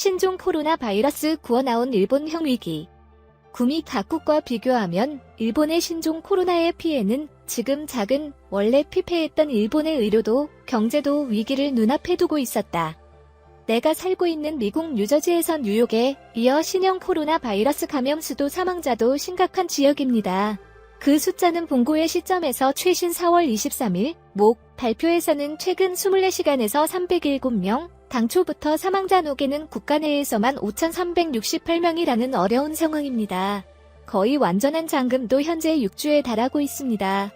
신종 코로나 바이러스 구어나온 일본형 위기. 구미 각국과 비교하면 일본의 신종 코로나의 피해는 지금 작은, 원래 피폐했던 일본의 의료도 경제도 위기를 눈앞에 두고 있었다. 내가 살고 있는 미국 뉴저지에서 뉴욕에 이어 신형 코로나 바이러스 감염 수도 사망자도 심각한 지역입니다. 그 숫자는 본고의 시점에서 최신 4월 23일 목 발표에서는 최근 24시간에서 307명, 당초부터 사망자 노계는 국가 내에서만 5,368명이라는 어려운 상황입니다. 거의 완전한 잠금도 현재 6주에 달하고 있습니다.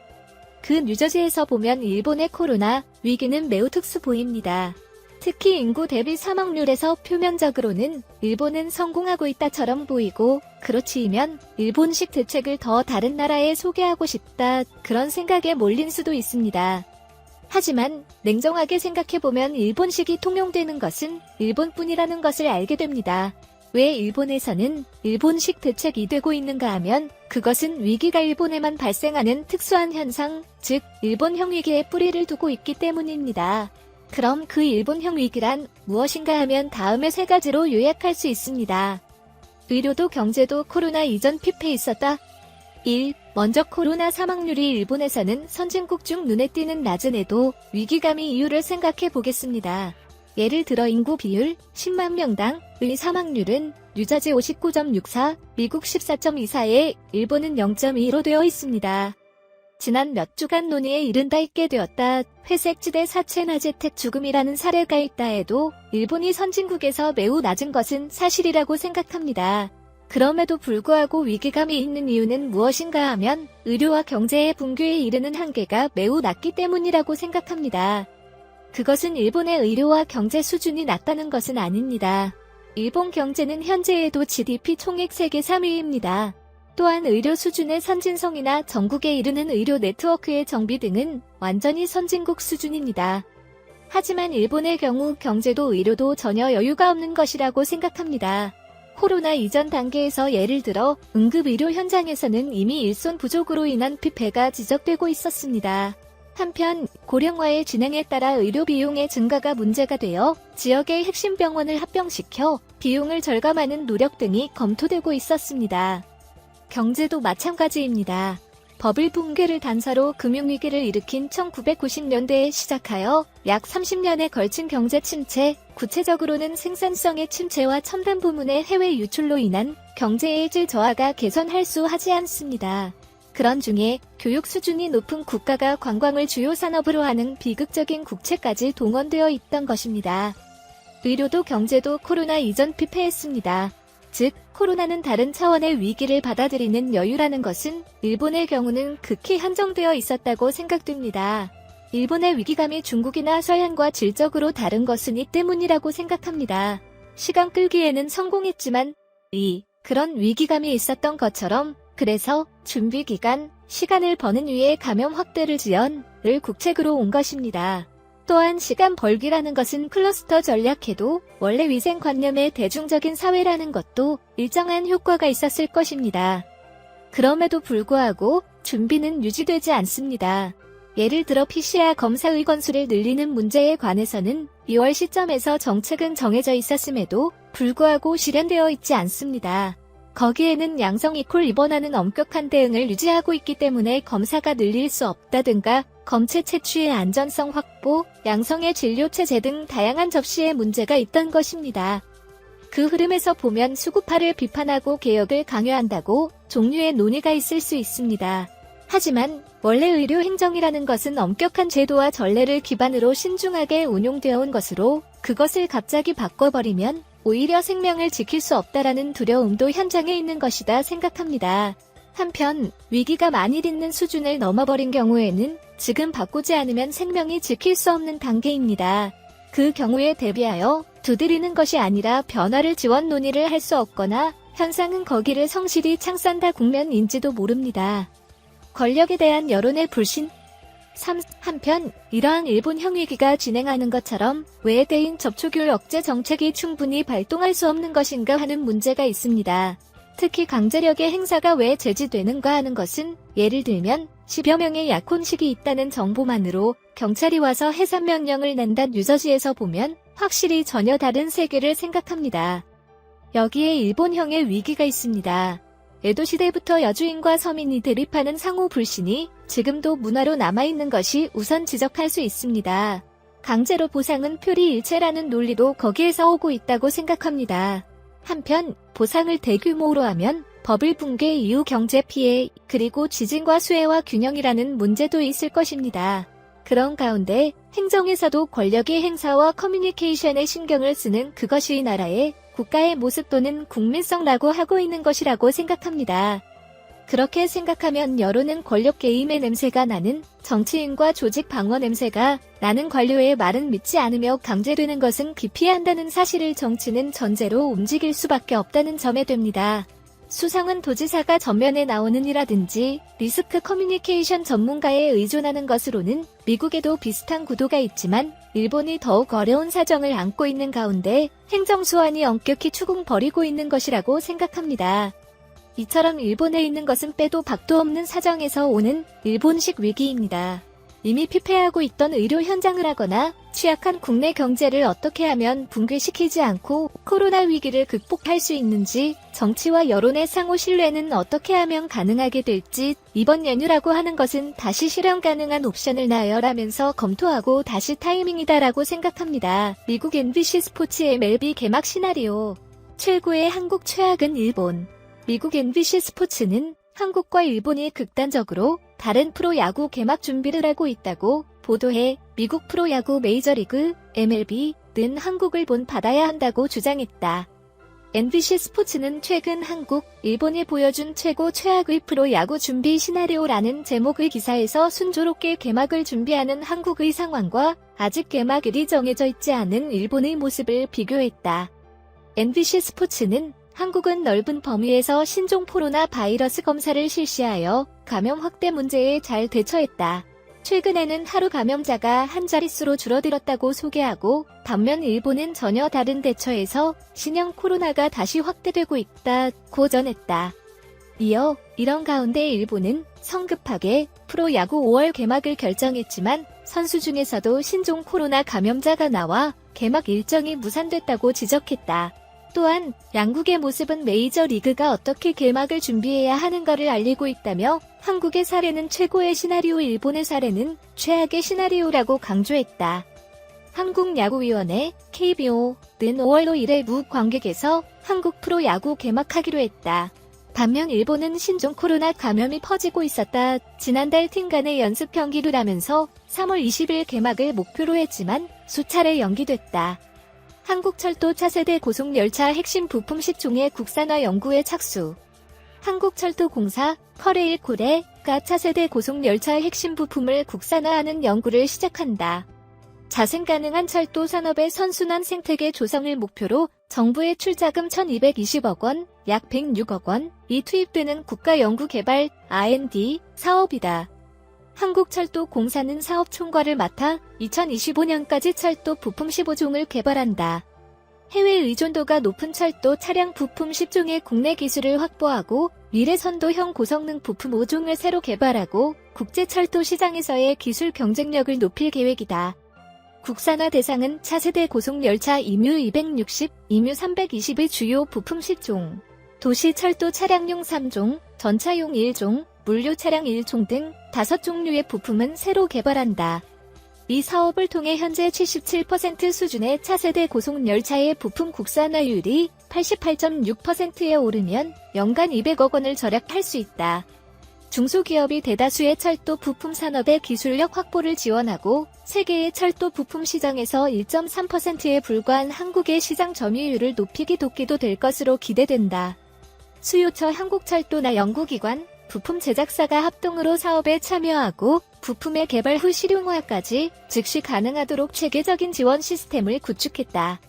그 뉴저지에서 보면 일본의 코로나 위기는 매우 특수 보입니다. 특히 인구 대비 사망률에서 표면적으로는 일본은 성공하고 있다처럼 보이고, 그렇지면 일본식 대책을 더 다른 나라에 소개하고 싶다, 그런 생각에 몰린 수도 있습니다. 하지만 냉정하게 생각해보면 일본식이 통용되는 것은 일본뿐이라는 것을 알게 됩니다. 왜 일본에서는 일본식 대책이 되고 있는가 하면 그것은 위기가 일본에만 발생하는 특수한 현상, 즉 일본형 위기에 뿌리를 두고 있기 때문입니다. 그럼 그 일본형 위기란 무엇인가 하면 다음의 세 가지로 요약할 수 있습니다. 의료도 경제도 코로나 이전 피폐 있었다. 1. 먼저 코로나 사망률이 일본에서는 선진국 중 눈에 띄는 낮은에도 위기감이 이유를 생각해 보겠습니다. 예를 들어 인구 비율 10만 명당의 사망률은 뉴저지 59.64, 미국 14.24에 일본은 0.2로 되어 있습니다. 지난 몇 주간 논의에 이른다 있게 되었다. 회색지대 사체나 재택 죽음이라는 사례가 있다 해도 일본이 선진국에서 매우 낮은 것은 사실이라고 생각합니다. 그럼에도 불구하고 위기감이 있는 이유는 무엇인가 하면 의료와 경제의 붕괴에 이르는 한계가 매우 낮기 때문이라고 생각합니다. 그것은 일본의 의료와 경제 수준이 낮다는 것은 아닙니다. 일본 경제는 현재에도 GDP 총액 세계 3위입니다. 또한 의료 수준의 선진성이나 전국에 이르는 의료 네트워크의 정비 등은 완전히 선진국 수준입니다. 하지만 일본의 경우 경제도 의료도 전혀 여유가 없는 것이라고 생각합니다. 코로나 이전 단계에서 예를 들어 응급의료 현장에서는 이미 일손 부족으로 인한 피폐가 지적되고 있었습니다. 한편 고령화의 진행에 따라 의료 비용의 증가가 문제가 되어 지역의 핵심 병원을 합병시켜 비용을 절감하는 노력 등이 검토되고 있었습니다. 경제도 마찬가지입니다. 버블 붕괴를 단서로 금융위기를 일으킨 1990년대에 시작하여 약 30년에 걸친 경제 침체, 구체적으로는 생산성의 침체와 첨단 부문의 해외 유출로 인한 경제의 질 저하가 개선할 수 하지 않습니다. 그런 중에 교육 수준이 높은 국가가 관광을 주요 산업으로 하는 비극적인 국채까지 동원되어 있던 것입니다. 의료도 경제도 코로나 이전 피폐했습니다. 즉, 코로나는 다른 차원의 위기를 받아들이는 여유라는 것은 일본의 경우는 극히 한정되어 있었다고 생각됩니다. 일본의 위기감이 중국이나 서양과 질적으로 다른 것은 이 때문이라고 생각합니다. 시간 끌기에는 성공했지만 그런 위기감이 있었던 것처럼 그래서 준비기간, 시간을 버는 위에 감염 확대를 지연을 국책으로 온 것입니다. 또한 시간 벌기라는 것은 클러스터 전략해도 원래 위생관념의 대중적인 사회라는 것도 일정한 효과가 있었을 것입니다. 그럼에도 불구하고 준비는 유지되지 않습니다. 예를 들어 PCR 검사의 건수를 늘리는 문제에 관해서는 2월 시점에서 정책은 정해져 있었음에도 불구하고 실현되어 있지 않습니다. 거기에는 양성 이콜 입원하는 엄격한 대응을 유지하고 있기 때문에 검사가 늘릴 수 없다든가 검체 채취의 안전성 확보, 양성의 진료 체제 등 다양한 접시의 문제가 있던 것입니다. 그 흐름에서 보면 수구파를 비판하고 개혁을 강요한다고 종류의 논의가 있을 수 있습니다. 하지만 원래 의료 행정이라는 것은 엄격한 제도와 전례를 기반으로 신중하게 운용되어 온 것으로 그것을 갑자기 바꿔버리면 오히려 생명을 지킬 수 없다라는 두려움도 현장에 있는 것이다 생각합니다. 한편 위기가 만일 있는 수준을 넘어버린 경우에는 지금 바꾸지 않으면 생명이 지킬 수 없는 단계입니다. 그 경우에 대비하여 두드리는 것이 아니라 변화를 지원 논의를 할 수 없거나 현상은 거기를 성실히 창산다 국면인지도 모릅니다. 권력에 대한 여론의 불신. 3. 한편 이러한 일본형 위기가 진행하는 것처럼 외대인 접촉율 억제 정책이 충분히 발동할 수 없는 것인가 하는 문제가 있습니다. 특히 강제력의 행사가 왜 제지되는가 하는 것은 예를 들면 10여 명의 약혼식이 있다는 정보만으로 경찰이 와서 해산 명령을 낸다는 뉴저지에서 보면 확실히 전혀 다른 세계를 생각합니다. 여기에 일본형의 위기가 있습니다. 에도 시대부터 여주인과 서민이 대립하는 상호 불신이 지금도 문화로 남아있는 것이 우선 지적할 수 있습니다. 강제로 보상은 표리일체라는 논리도 거기에서 오고 있다고 생각합니다. 한편 보상을 대규모로 하면 버블 붕괴 이후 경제 피해 그리고 지진과 수해와 균형이라는 문제도 있을 것입니다. 그런 가운데 행정에서도 권력의 행사와 커뮤니케이션에 신경을 쓰는 그것이 나라의 국가의 모습 또는 국민성라고 하고 있는 것이라고 생각합니다. 그렇게 생각하면 여론은 권력 게임의 냄새가 나는 정치인과 조직 방어 냄새가 나는 관료의 말은 믿지 않으며 강제되는 것은 기피한다는 사실을 정치는 전제로 움직일 수밖에 없다는 점에 됩니다. 수상은 도지사가 전면에 나오는 이라든지 리스크 커뮤니케이션 전문가에 의존하는 것으로는 미국에도 비슷한 구도가 있지만 일본이 더욱 어려운 사정을 안고 있는 가운데 행정수완이 엄격히 추궁거리고 있는 것이라고 생각합니다. 이처럼 일본에 있는 것은 빼도 박도 없는 사정에서 오는 일본식 위기입니다. 이미 피폐하고 있던 의료 현장을 하거나 취약한 국내 경제를 어떻게 하면 붕괴시키지 않고 코로나 위기를 극복할 수 있는지 정치와 여론의 상호 신뢰는 어떻게 하면 가능하게 될지 이번 연휴라고 하는 것은 다시 실현 가능한 옵션을 나열하면서 검토하고 다시 타이밍이다라고 생각합니다. 미국 NBC 스포츠 MLB 개막 시나리오 최고의 한국 최악은 일본. 미국 NBC 스포츠는 한국과 일본이 극단적으로 다른 프로야구 개막 준비를 하고 있다고 보도해 미국 프로야구 메이저리그 MLB는 한국을 본받아야 한다고 주장했다. NBC 스포츠는 최근 한국, 일본이 보여준 최고 최악의 프로야구 준비 시나리오라는 제목의 기사에서 순조롭게 개막을 준비하는 한국의 상황과 아직 개막일이 정해져 있지 않은 일본의 모습을 비교했다. NBC 스포츠는 한국은 넓은 범위에서 신종 코로나 바이러스 검사를 실시하여 감염 확대 문제에 잘 대처했다. 최근에는 하루 감염자가 한 자릿수로 줄어들었다고 소개하고 반면 일본은 전혀 다른 대처에서 신형 코로나가 다시 확대되고 있다고 전했다. 이어 이런 가운데 일본은 성급하게 프로야구 5월 개막을 결정했지만 선수 중에서도 신종 코로나 감염자가 나와 개막 일정이 무산됐다고 지적했다. 또한 양국의 모습은 메이저리그가 어떻게 개막을 준비해야 하는가를 알리고 있다며 한국의 사례는 최고의 시나리오, 일본의 사례는 최악의 시나리오라고 강조했다. 한국야구위원회 KBO는 5월 5일에 무관객에서 한국 프로야구 개막하기로 했다. 반면 일본은 신종 코로나 감염이 퍼지고 있었다. 지난달 팀 간의 연습 경기를 하면서 3월 20일 개막을 목표로 했지만 수차례 연기됐다. 한국철도 차세대 고속열차 핵심 부품 시총의 국산화 연구에 착수. 한국철도공사 커레일 코레가 차세대 고속열차 핵심 부품을 국산화하는 연구를 시작한다. 자생 가능한 철도 산업의 선순환 생태계 조성을 목표로 정부의 출자금 1220억 원, 약 106억 원이 투입되는 국가연구개발 R&D 사업이다. 한국철도공사는 사업 총괄을 맡아 2025년까지 철도 부품 15종을 개발한다. 해외 의존도가 높은 철도 차량 부품 10종의 국내 기술을 확보하고 미래선도형 고성능 부품 5종을 새로 개발하고 국제철도 시장에서의 기술 경쟁력을 높일 계획이다. 국산화 대상은 차세대 고속열차 임유 260, 임유 320의 주요 부품 10종, 도시철도 차량용 3종, 전차용 1종, 물류 차량 1종 등 5종류의 부품은 새로 개발한다. 이 사업을 통해 현재 77% 수준의 차세대 고속열차의 부품 국산화율이 88.6%에 오르면 연간 200억 원을 절약할 수 있다. 중소기업이 대다수의 철도 부품 산업의 기술력 확보를 지원하고 세계의 철도 부품 시장에서 1.3%에 불과한 한국의 시장 점유율을 높이기 돕기도 될 것으로 기대된다. 수요처 한국철도나 연구기관, 부품 제작사가 합동으로 사업에 참여하고 부품의 개발 후 실용화까지 즉시 가능하도록 체계적인 지원 시스템을 구축했다.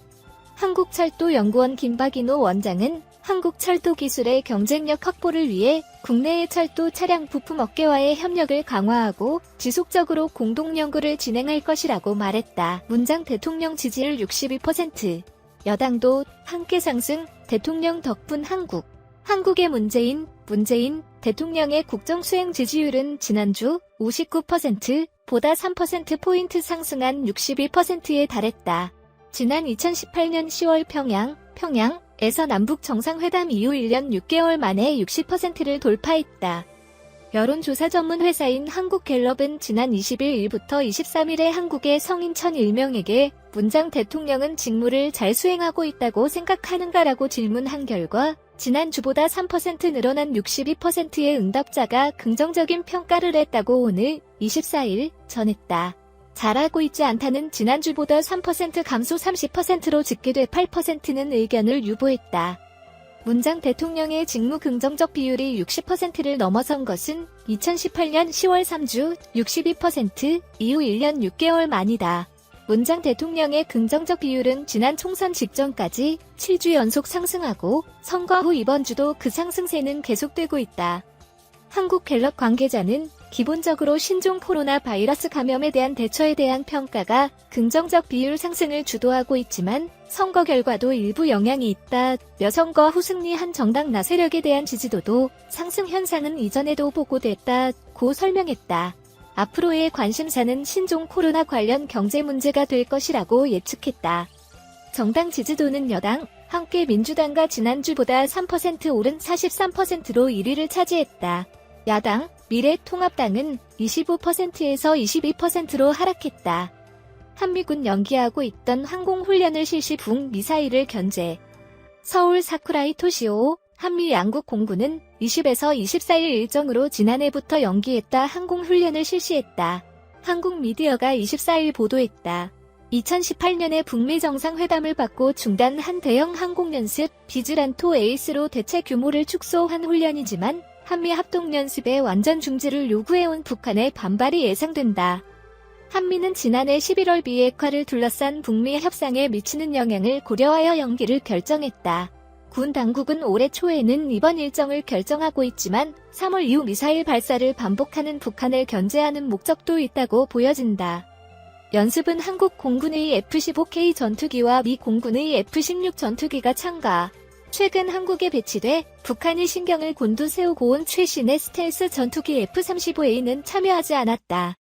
한국철도연구원 김박인호 원장은 한국철도 기술의 경쟁력 확보를 위해 국내의 철도 차량 부품 업계와의 협력을 강화하고 지속적으로 공동 연구를 진행할 것이라고 말했다. 문장 대통령 지지율 62%. 여당도 함께 상승, 대통령 덕분 한국. 한국의 문재인 대통령의 국정수행 지지율은 지난주 59%보다 3%포인트 상승한 62%에 달했다. 지난 2018년 10월 평양에서 남북 정상회담 이후 1년 6개월 만에 60%를 돌파했다. 여론조사 전문 회사인 한국갤럽은 지난 21일부터 23일에 한국의 성인 1001명에게 문장 대통령은 직무를 잘 수행하고 있다고 생각하는가라고 질문한 결과 지난주보다 3% 늘어난 62%의 응답자가 긍정적인 평가를 했다고 오늘 24일 전했다. 잘하고 있지 않다는 지난주보다 3% 감소 30%로 집계돼 8%는 의견을 유보했다. 문장 대통령의 직무 긍정적 비율이 60%를 넘어선 것은 2018년 10월 3주 62% 이후 1년 6개월 만이다. 문장 대통령의 긍정적 비율은 지난 총선 직전까지 7주 연속 상승하고 선거 후 이번 주도 그 상승세는 계속되고 있다. 한국갤럽 관계자는 기본적으로 신종 코로나 바이러스 감염에 대한 대처에 대한 평가가 긍정적 비율 상승을 주도하고 있지만 선거 결과도 일부 영향이 있다며 선거 후 승리한 정당나 세력에 대한 지지도도 상승 현상은 이전에도 보고됐다고 설명했다. 앞으로의 관심사는 신종 코로나 관련 경제 문제가 될 것이라고 예측했다. 정당 지지도는 여당 함께 민주당과 지난주보다 3% 오른 43%로 1위를 차지했다. 야당 미래통합당은 25%에서 22%로 하락했다. 한미군 연기하고 있던 항공훈련을 실시 북미사일을 견제. 서울 사쿠라이 토시오 한미 양국 공군은 20에서 24일 일정으로 지난해부터 연기했다 항공훈련을 실시했다. 한국 미디어가 24일 보도했다. 2018년에 북미 정상회담을 받고 중단한 대형 항공연습 비즈란토 에이스로 대체 규모를 축소한 훈련이지만 한미 합동연습의 완전 중지를 요구해온 북한의 반발이 예상된다. 한미는 지난해 11월 비핵화를 둘러싼 북미 협상에 미치는 영향을 고려하여 연기를 결정했다. 군 당국은 올해 초에는 이번 일정을 결정하고 있지만 3월 이후 미사일 발사를 반복하는 북한을 견제하는 목적도 있다고 보여진다. 연습은 한국 공군의 F-15K 전투기와 미 공군의 F-16 전투기가 참가. 최근 한국에 배치돼 북한이 신경을 곤두세우고 온 최신의 스텔스 전투기 F-35A는 참여하지 않았다.